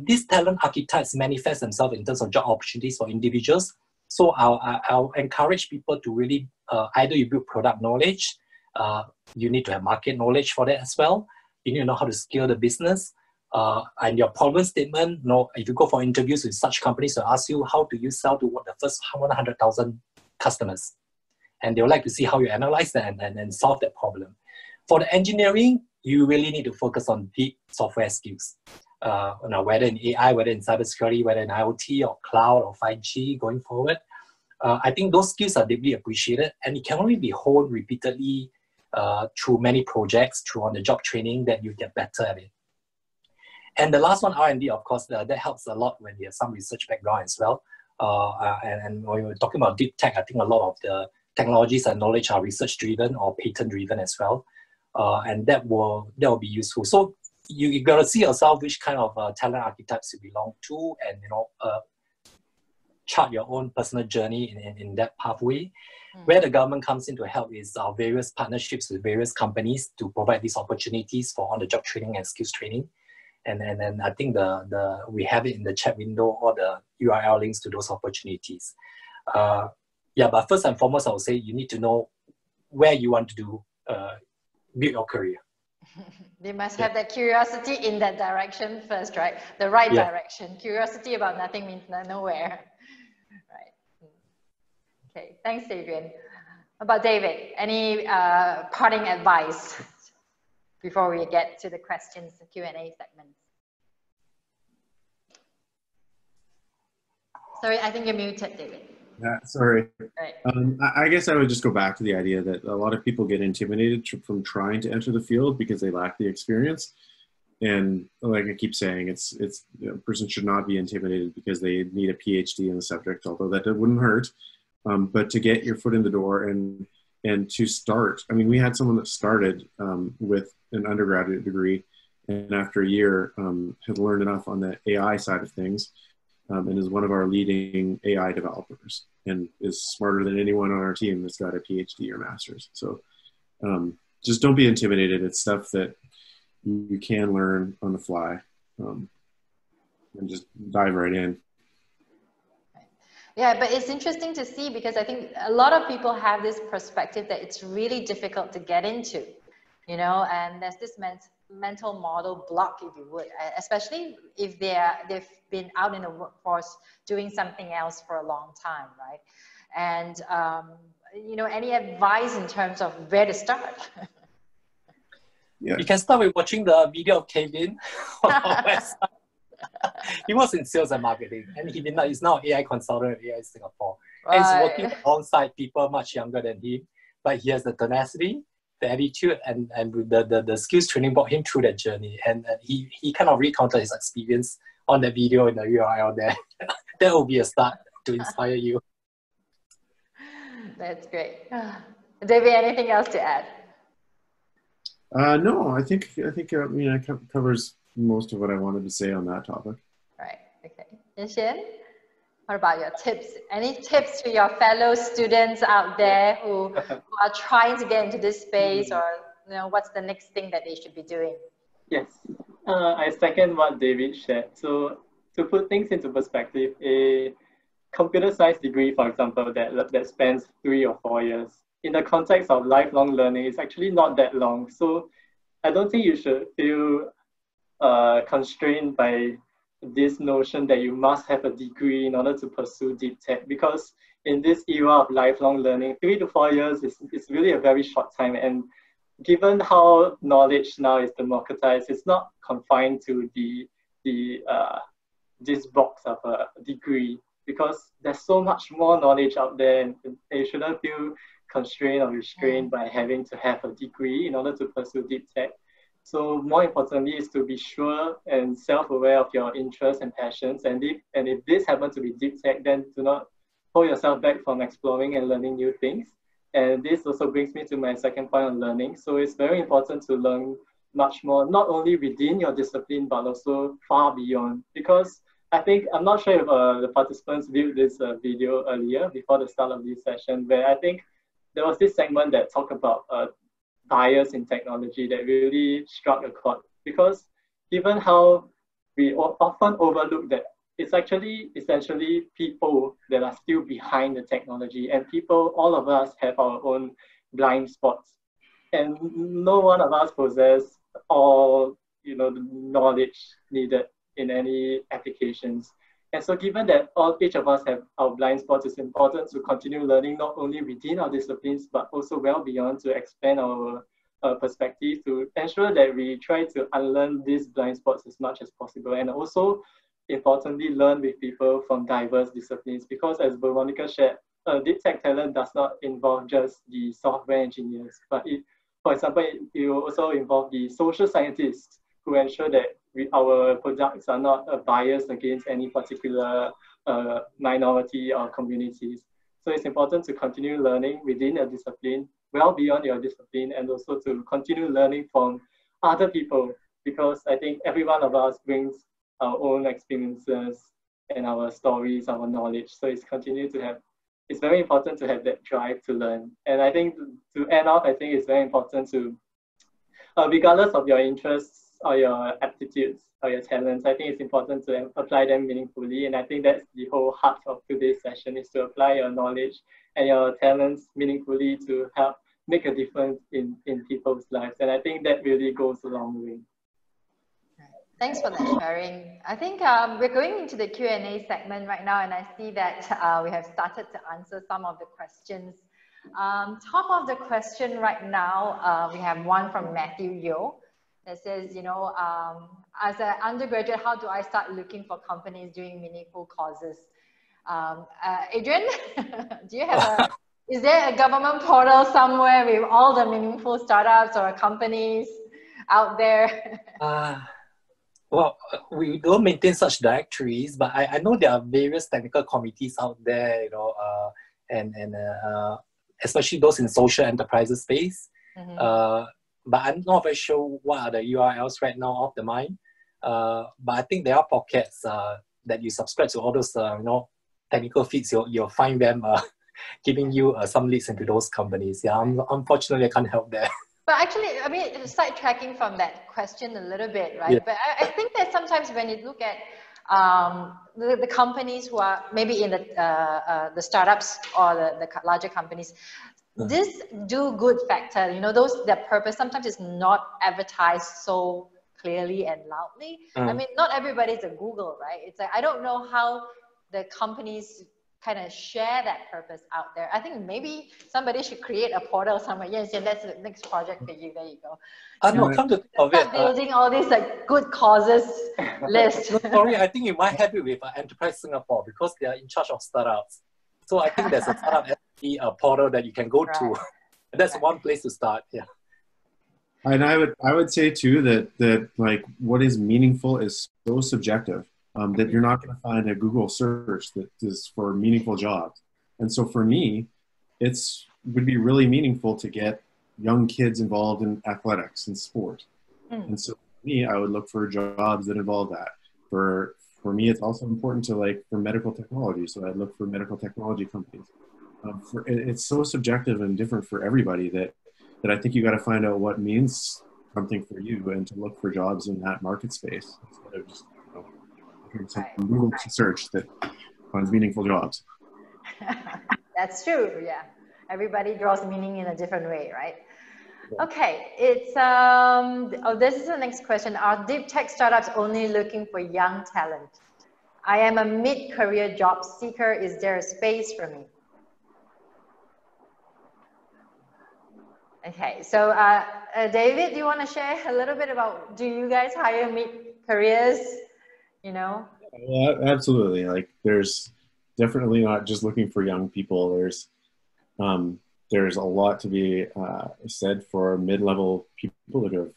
These talent archetypes manifest themselves in terms of job opportunities for individuals. So I'll encourage people to really, either you build product knowledge, you need to have market knowledge for that as well. You need to know how to scale the business. And your problem statement, if you go for interviews with such companies, they'll ask you, how do you sell to the first 100,000 customers? And they'll like to see how you analyze that and solve that problem. For the engineering, you really need to focus on deep software skills. Whether in AI, whether in cybersecurity, whether in IoT or cloud or 5G going forward. I think those skills are deeply appreciated, and it can only be honed repeatedly through many projects, through on-the-job training, that you get better at it. And the last one, R&D, of course, that helps a lot when you have some research background as well. And when we're talking about deep tech, I think a lot of the technologies and knowledge are research-driven or patent-driven as well. And that will be useful. So you got to see yourself which kind of talent archetypes you belong to, and chart your own personal journey in that pathway. Where the government comes in to help is our various partnerships with various companies to provide these opportunities for on-the-job training and skills training. And then I think we have it in the chat window, or the URL links to those opportunities. But first and foremost, I would say you need to know where you want to build your career.
They must have that curiosity in that direction first, right? The right direction. Curiosity about nothing means nowhere. Right. Okay, thanks, Adrian. About David, any parting advice before we get to the questions, the Q&A segment? Sorry, I think you're muted, David.
Yeah, sorry.
Right.
I guess I would just go back to the idea that a lot of people get intimidated from trying to enter the field because they lack the experience. And like I keep saying, a person should not be intimidated because they need a PhD in the subject, although that wouldn't hurt. But to get your foot in the door and And to start, I mean, we had someone that started with an undergraduate degree, and after a year had learned enough on the AI side of things, and is one of our leading AI developers, and is smarter than anyone on our team that's got a PhD or master's. So just don't be intimidated. It's stuff that you can learn on the fly, and just dive right in.
Yeah, but it's interesting to see, because I think a lot of people have this perspective that it's really difficult to get into, you know, and there's this mental model block, if you would, especially if they've been out in the workforce doing something else for a long time, right? And, you know, any advice in terms of where to start?
Yeah. You can start with watching the video of Kevin on our website. He was in sales and marketing, and he's now an AI consultant at AI Singapore. Right. And he's working alongside people much younger than him, but he has the tenacity, the attitude, and the skills training brought him through that journey. And he kind of recounted his experience on the video in the URL there. That will be a start to inspire you.
That's great. David, anything else to add?
No, I think it covers most of what I wanted to say on that topic.
Right. Okay. Yin-Shen, what about your tips? Any tips to your fellow students out there who are trying to get into this space, or you know, what's the next thing that they should be doing?
Yes, I second what David shared. So to put things into perspective, a computer science degree, for example, that spans 3 or 4 years, in the context of lifelong learning, is actually not that long. So I don't think you should feel constrained by this notion that you must have a degree in order to pursue deep tech, because in this era of lifelong learning, 3 to 4 years is really a very short time. And given how knowledge now is democratized, it's not confined to this box of a degree, because there's so much more knowledge out there, and you shouldn't feel constrained or restrained by having to have a degree in order to pursue deep tech. So more importantly is to be sure and self-aware of your interests and passions. And if this happens to be deep tech, then do not hold yourself back from exploring and learning new things. And this also brings me to my second point on learning. So it's very important to learn much more, not only within your discipline, but also far beyond. Because I think, I'm not sure if the participants viewed this video earlier before the start of this session, where I think there was this segment that talked about bias in technology that really struck a chord, because given how we often overlook that it's actually essentially people that are still behind the technology, and all of us have our own blind spots, and no one of us possess all the knowledge needed in any applications. And so given that each of us have our blind spots, it's important to continue learning not only within our disciplines, but also well beyond, to expand our perspective, to ensure that we try to unlearn these blind spots as much as possible. And also, importantly, learn with people from diverse disciplines, because as Veronica shared, deep tech talent does not involve just the software engineers, but for example, it will also involve the social scientists who ensure that our products are not biased against any particular minority or communities. So it's important to continue learning within a discipline, well beyond your discipline, and also to continue learning from other people, because I think every one of us brings our own experiences and our stories, our knowledge. So it's very important to have that drive to learn. And I think to end off, I think it's very important to, regardless of your interests or your aptitudes or your talents, I think it's important to apply them meaningfully. And I think that's the whole heart of today's session, is to apply your knowledge and your talents meaningfully to help make a difference in people's lives. And I think that really goes a long way.
Thanks for that sharing. I think we're going into the Q&A segment right now, and I see that we have started to answer some of the questions. Top of the question right now, we have one from Matthew Yo that says, as an undergraduate, how do I start looking for companies doing meaningful causes? Adrian, do you have is there a government portal somewhere with all the meaningful startups or companies out there?
Well, we don't maintain such directories, but I know there are various technical committees out there, and especially those in social enterprises space.
Mm-hmm.
But I'm not very sure what are the URLs right now off the mind. But I think there are pockets that you subscribe to all those technical feeds. You'll find them giving you some leads into those companies. Yeah, unfortunately I can't help there.
But actually, I mean, sidetracking from that question a little bit, right?
Yeah.
But I think that sometimes when you look at the companies who are maybe in the startups or the larger companies, this do good factor, their purpose sometimes is not advertised so clearly and loudly. I mean, not everybody's a Google, right? It's like, I don't know how the companies kind of share that purpose out there. I think maybe somebody should create a portal somewhere. Yes, that's the next project for you. There you go.
Come to think of it,
building all these like good causes list.
No, sorry, I think you might have it with Enterprise Singapore because they are in charge of startups. So I think there's a startup portal that you can go to. That's one place to start. Yeah.
And I would say too that like what is meaningful is so subjective. That you're not going to find a Google search that is for meaningful jobs. And so for me, would be really meaningful to get young kids involved in athletics and sport. And so for me, I would look for jobs that involve that. For me, it's also important to for medical technology. So I'd look for medical technology companies. It's so subjective and different for everybody that I think you got to find out what means something for you and to look for jobs in that market space instead of just some Google search that finds meaningful jobs.
That's true. Yeah, everybody draws meaning in a different way, right? Okay, it's this is the next question. Are deep tech startups only looking for young talent? I am a mid-career job seeker. Is there a space for me? Okay, so David, do you want to share a little bit about, do you guys hire mid-careers?
Yeah, absolutely. There's definitely not just looking for young people. There's a lot to be said for mid-level people that have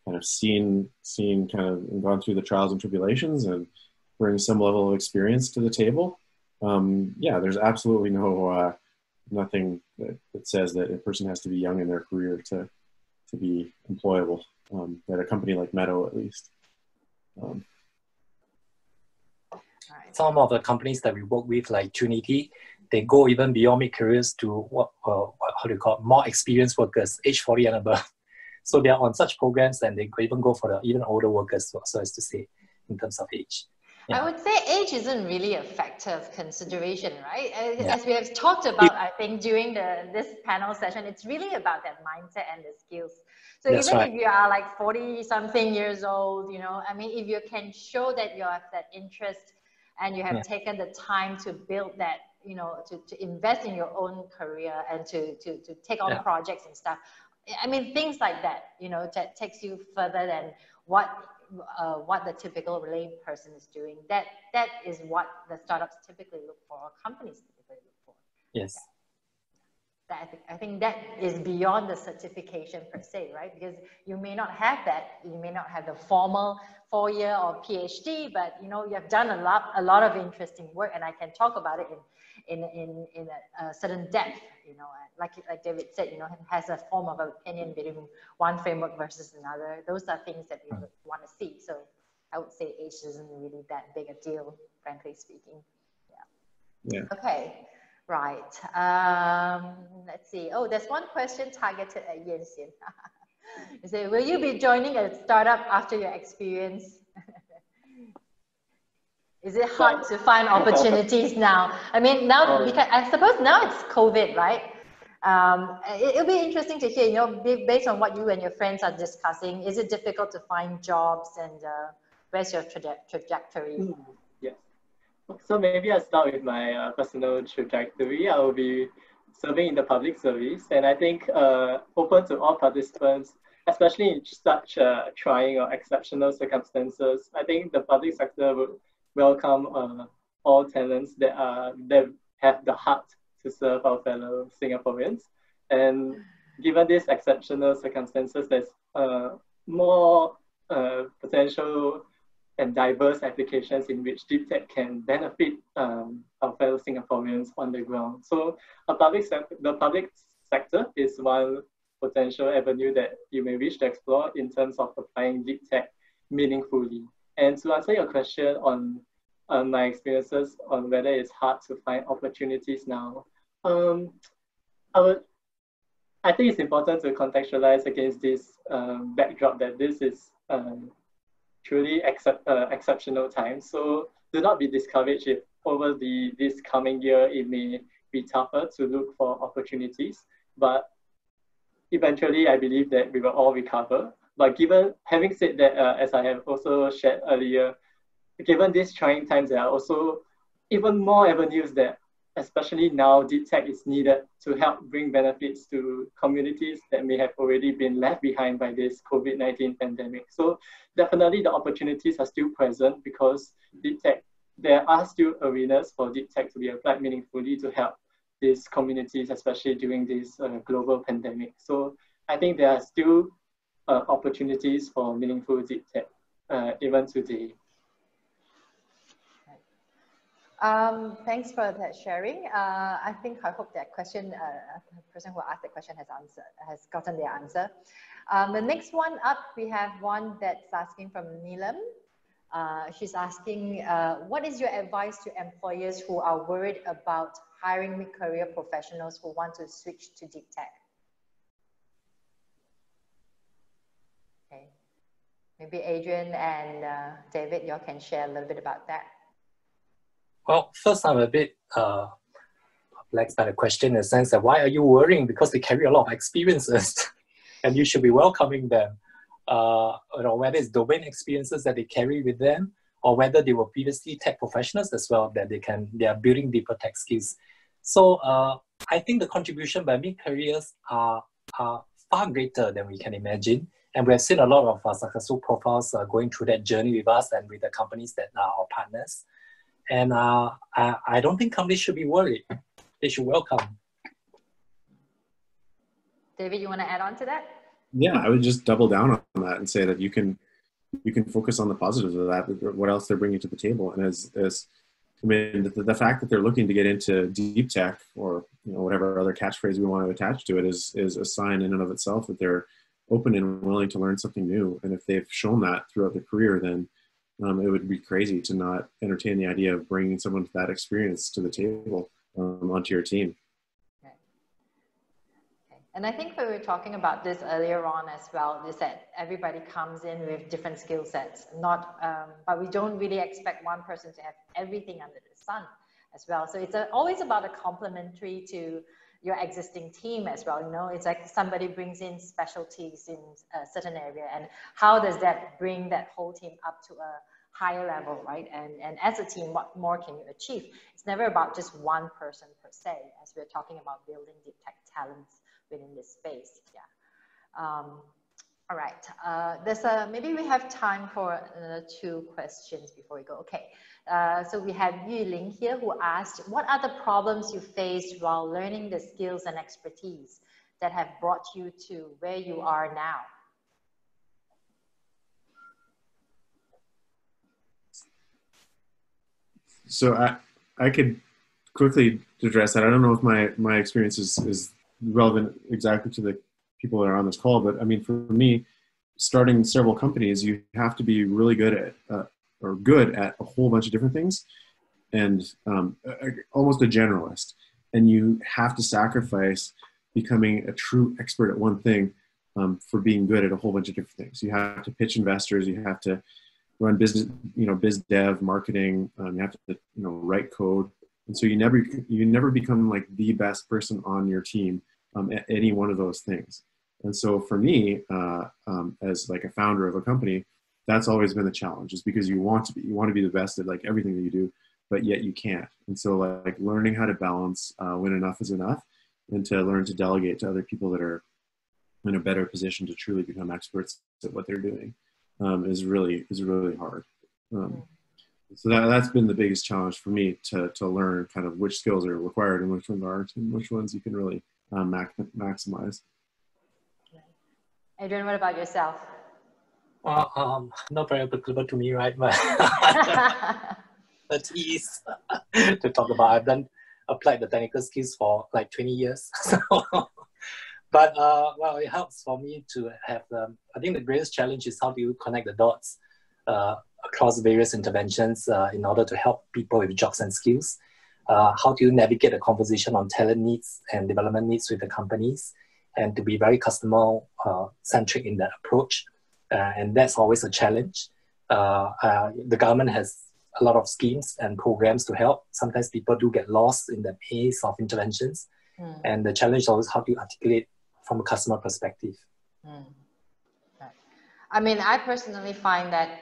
kind of seen kind of and gone through the trials and tribulations and bring some level of experience to the table. Yeah, there's absolutely nothing that says that a person has to be young in their career to be employable at a company like Meadow, at least.
Some of the companies that we work with, like Trinity, they go even beyond mid-careers to how do you call it, more experienced workers, age 40 and above. So they are on such programs, and they could even go for the even older workers, so as to say, in terms of age. Yeah.
I would say age isn't really a factor of consideration, right? As we have talked about, I think during this panel session, it's really about that mindset and the skills. So if you are like 40-something years old, I mean, if you can show that you have that interest and you have taken the time to build that, to invest in your own career and to take on projects and stuff. I mean, things like that, that takes you further than what the typical lay person is doing. That is what the startups typically look for, or companies typically look for.
Yes.
I think that is beyond the certification per se, right? Because you may not have that. You may not have the formal 4-year or PhD, but you have done a lot of interesting work, and I can talk about it in a certain depth. Like David said, has a form of opinion between one framework versus another. Those are things that we would want to see. So I would say age isn't really that big a deal, frankly speaking. Yeah. Okay. Right. Let's see. Oh, there's one question targeted at Yan Xian. You say, will you be joining a startup after your experience? Is it hard to find opportunities now? I mean, now, because I suppose now it's COVID, right? It'll be interesting to hear, based on what you and your friends are discussing, is it difficult to find jobs, and where's your trajectory?
Yes. So maybe I'll start with my personal trajectory. I will be serving in the public service, and I think open to all participants, especially in such trying or exceptional circumstances. I think the public sector would welcome all talents that have the heart to serve our fellow Singaporeans. And given these exceptional circumstances, there's more potential and diverse applications in which deep tech can benefit our fellow Singaporeans on the ground. So the public sector is one potential avenue that you may wish to explore in terms of applying deep tech meaningfully. And to answer your question on my experiences on whether it's hard to find opportunities now, I think it's important to contextualize against this backdrop that this is truly exceptional time. So do not be discouraged if over this coming year it may be tougher to look for opportunities, but eventually I believe that we will all recover. But having said that, as I have also shared earlier, given these trying times, there are also even more avenues that, especially now, deep tech is needed to help bring benefits to communities that may have already been left behind by this COVID-19 pandemic. So definitely the opportunities are still present because deep tech, there are still arenas for deep tech to be applied meaningfully to help these communities, especially during this global pandemic. So I think there are still opportunities for meaningful deep tech even today.
Thanks for that sharing. I hope that question, the person who asked the question has gotten their answer. The next one up, we have one that's asking from Neelam. She's asking, what is your advice to employers who are worried about hiring mid-career professionals who want to switch to deep tech? Okay, maybe Adrian and David, y'all can share a little bit about that.
Well, first I'm a bit perplexed by the question in the sense that why are you worrying? Because they carry a lot of experiences and you should be welcoming them. Whether it's domain experiences that they carry with them or whether they were previously tech professionals as well, that they are building deeper tech skills. So I think the contribution by mid-careers are far greater than we can imagine. And we have seen a lot of successful profiles going through that journey with us and with the companies that are our partners. And I don't think companies should be worried. They should welcome.
David, you want to add on to that?
Yeah, I would just double down on that and say that you can focus on the positives of that, what else they're bringing to the table. And I mean, the fact that they're looking to get into deep tech or whatever other catchphrase we want to attach to it is a sign in and of itself that they're open and willing to learn something new. And if they've shown that throughout their career, then it would be crazy to not entertain the idea of bringing someone with that experience to the table onto your team.
Okay. And I think we were talking about this earlier on as well, is that everybody comes in with different skill sets, but we don't really expect one person to have everything under the sun as well. So it's always about a complementary to your existing team as well. It's like somebody brings in specialties in a certain area, and how does that bring that whole team up to a higher level, right? And as a team, what more can you achieve? It's never about just one person per se, as we're talking about building deep tech talents within this space. Yeah. All right. Maybe we have time for 2 questions before we go. Okay. So we have Yu Ling here who asked, what are the problems you faced while learning the skills and expertise that have brought you to where you are now?
So I could quickly address that. I don't know if my experience is relevant exactly to the people that are on this call, but I mean, for me, starting several companies, you have to be really good at a whole bunch of different things, and almost a generalist. And you have to sacrifice becoming a true expert at one thing for being good at a whole bunch of different things. You have to pitch investors. You have to run business, biz dev, marketing. You have to, write code. And so you never become like the best person on your team at any one of those things. And so for me, as like a founder of a company, that's always been the challenge, is because you want to be the best at like everything that you do, but yet you can't. And so like learning how to balance when enough is enough, and to learn to delegate to other people that are in a better position to truly become experts at what they're doing is really hard. So that's been the biggest challenge for me to learn kind of which skills are required and which ones aren't, and which ones you can really maximize.
Adrian, what about yourself?
Well, not very applicable to me, right? But at ease to talk about. I've applied the technical skills for like 20 years. So But well, it helps for me to have I think the greatest challenge is how do you connect the dots across various interventions in order to help people with jobs and skills. How do you navigate a conversation on talent needs and development needs with the companies, and to be very customer centric in that approach. And that's always a challenge. The government has a lot of schemes and programs to help. Sometimes people do get lost in the pace of interventions. And the challenge is always how do you articulate from a customer perspective.
Right. I mean, I personally find that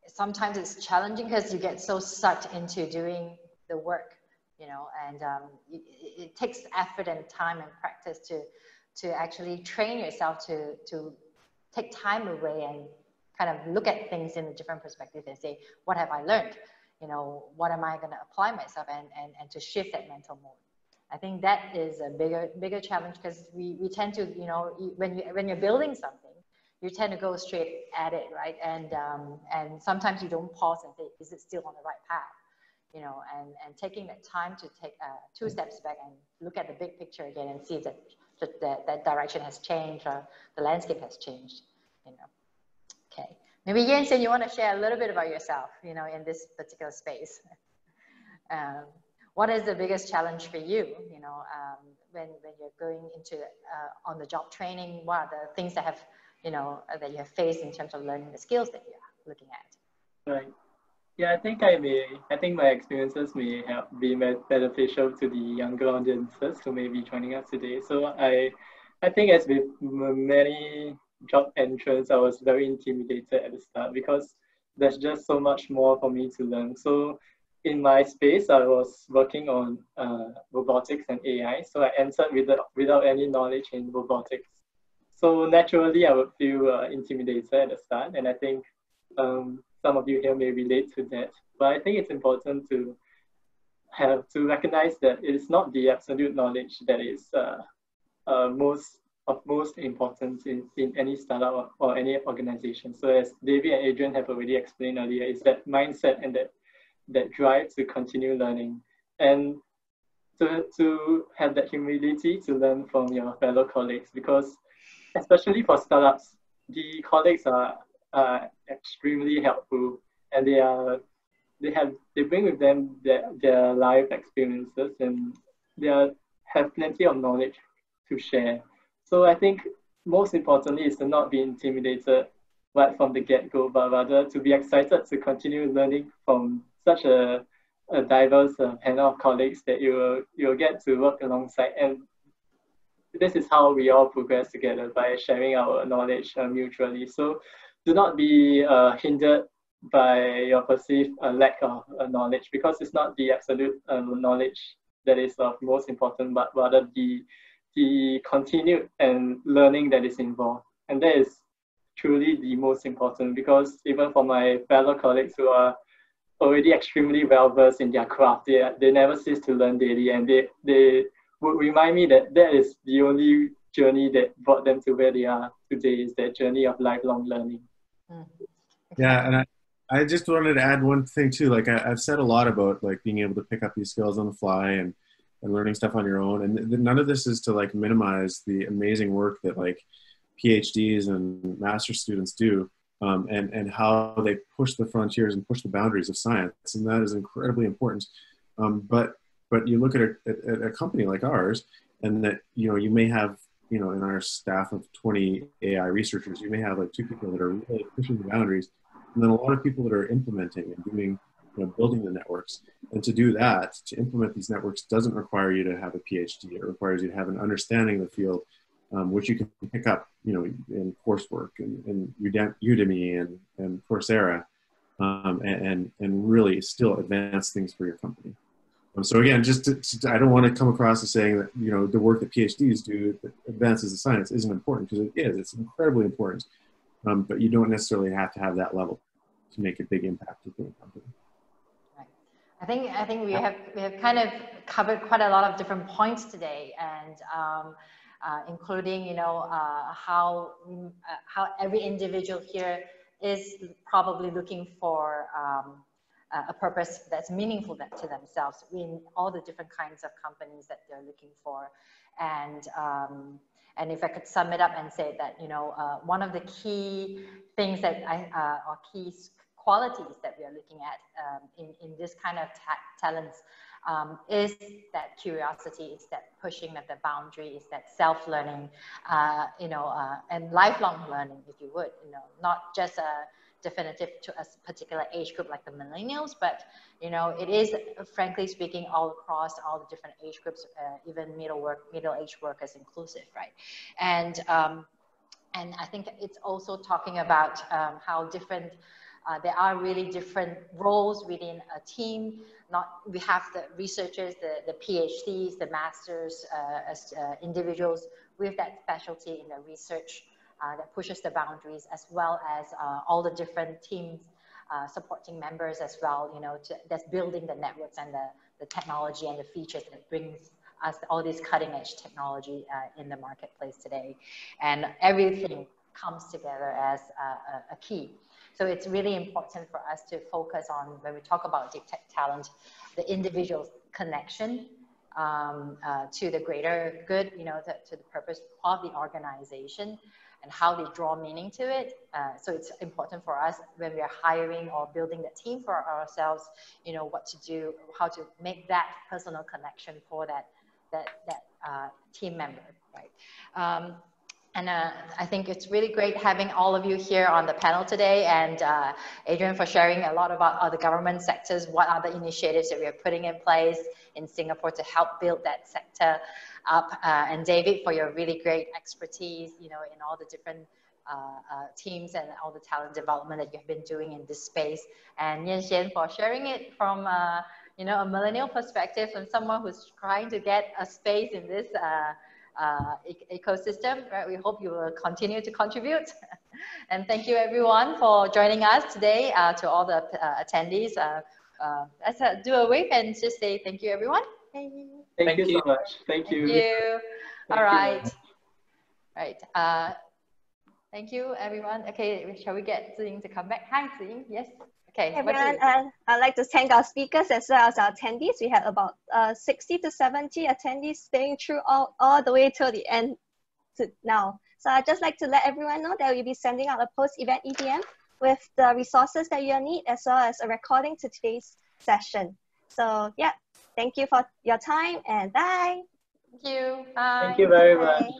sometimes it's challenging because you get so sucked into doing the work, you know, and it takes effort and time and practice to actually train yourself to take time away and kind of look at things in a different perspective and say, what have I learned? You know, what am I going to apply myself and to shift that mental mode? I think that is a bigger challenge because we tend to, you know, when you're building something, you tend to go straight at it, right? And sometimes you don't pause and say, is it still on the right path? You know, and taking that time to take 2 steps back and look at the big picture again and see if that direction has changed or the landscape has changed, you know. Okay, maybe Yansen, you want to share a little bit about yourself, you know, in this particular space. What is the biggest challenge for you, you know, when you're going into on-the-job training? What are the things that have, you know, that you have faced in terms of learning the skills that you're looking at?
Right. Yeah, I think my experiences may have been beneficial to the younger audiences who may be joining us today. So I think as with many job entrants, I was very intimidated at the start because there's just so much more for me to learn. So in my space, I was working on robotics and AI. So I entered without any knowledge in robotics. So naturally, I would feel intimidated at the start. And I think some of you here may relate to that. But I think it's important to recognize that it is not the absolute knowledge that is most importance in any startup or any organization. So as David and Adrian have already explained earlier, is that mindset and that drive to continue learning and to have that humility to learn from your fellow colleagues, because especially for startups, the colleagues are extremely helpful, and they bring with them their life experiences, and they have plenty of knowledge to share. So I think most importantly is to not be intimidated right from the get-go, but rather to be excited to continue learning from such a diverse panel of colleagues that you'll get to work alongside. And this is how we all progress together, by sharing our knowledge mutually. So do not be hindered by your perceived lack of knowledge, because it's not the absolute knowledge that is of most important, but rather the continued and learning that is involved. And that is truly the most important, because even for my fellow colleagues who are already extremely well-versed in their craft, they never cease to learn daily, and they would remind me that is the only journey that brought them to where they are today, is that journey of lifelong learning.
Yeah, and I just wanted to add one thing too. Like I've said a lot about like being able to pick up these skills on the fly and learning stuff on your own. And none of this is to like minimize the amazing work that like PhDs and master students do, and how they push the frontiers and push the boundaries of science. And that is incredibly important. But you look at a company like ours, and that, you know, you may have, you know, in our staff of 20 AI researchers, you may have like 2 people that are really pushing the boundaries, and then a lot of people that are implementing and doing, you know, building the networks. And to do that, to implement these networks, doesn't require you to have a PhD. It requires you to have an understanding of the field, which you can pick up, you know, in coursework and Udemy and Coursera, and really still advance things for your company. So again, I don't want to come across as saying that, you know, the work that PhDs do that advances the science isn't important, because it is. It's incredibly important, but you don't necessarily have to have that level to make a big impact within a company.
Right. I think we have kind of covered quite a lot of different points today, and including, you know, how every individual here is probably looking for a purpose that's meaningful to themselves in all the different kinds of companies that they're looking for. And if I could sum it up and say that, you know, one of the key things that or key qualities that we are looking at in this kind of talents is that curiosity, it's that pushing of the boundary, it's that self-learning, you know, and lifelong learning, if you would, you know, not just definitive to a particular age group like the millennials, but, you know, it is, frankly speaking, all across all the different age groups, even middle-aged workers inclusive, right? And I think it's also talking about how different there are really different roles within a team. We have the researchers, the PhDs, the masters, as individuals with that specialty in the research that pushes the boundaries, as well as all the different teams, supporting members as well, you know, that's building the networks and the technology and the features that brings us all this cutting edge technology in the marketplace today. And everything comes together as a key. So it's really important for us to focus on, when we talk about deep tech talent, the individual's connection to the greater good, you know, to the purpose of the organization and how they draw meaning to it. So it's important for us when we are hiring or building the team for ourselves, you know, what to do, how to make that personal connection for that team member, right? And I think it's really great having all of you here on the panel today, and Adrian for sharing a lot about other government sectors, what are the initiatives that we are putting in place in Singapore to help build that sector up, and David for your really great expertise, you know, in all the different teams and all the talent development that you've been doing in this space, and Yan Xian for sharing it from you know, a millennial perspective, from someone who's trying to get a space in this ecosystem, right? We hope you will continue to contribute. And thank you everyone for joining us today. To all the attendees, let's do a wave and just say thank you everyone.
Thank you so much. Thank you.
Thank you. All right.
Right.
Thank you everyone. Okay, shall we get Ziying to come back? Hi Ziying, yes. Okay.
Hey everyone, I'd like to thank our speakers as well as our attendees. We had about 60 to 70 attendees staying through all the way till the end to now. So I'd just like to let everyone know that we'll be sending out a post-event EDM with the resources that you'll need, as well as a recording to today's session. So yeah, thank you for your time and bye.
Thank you. Bye.
Thank you very much.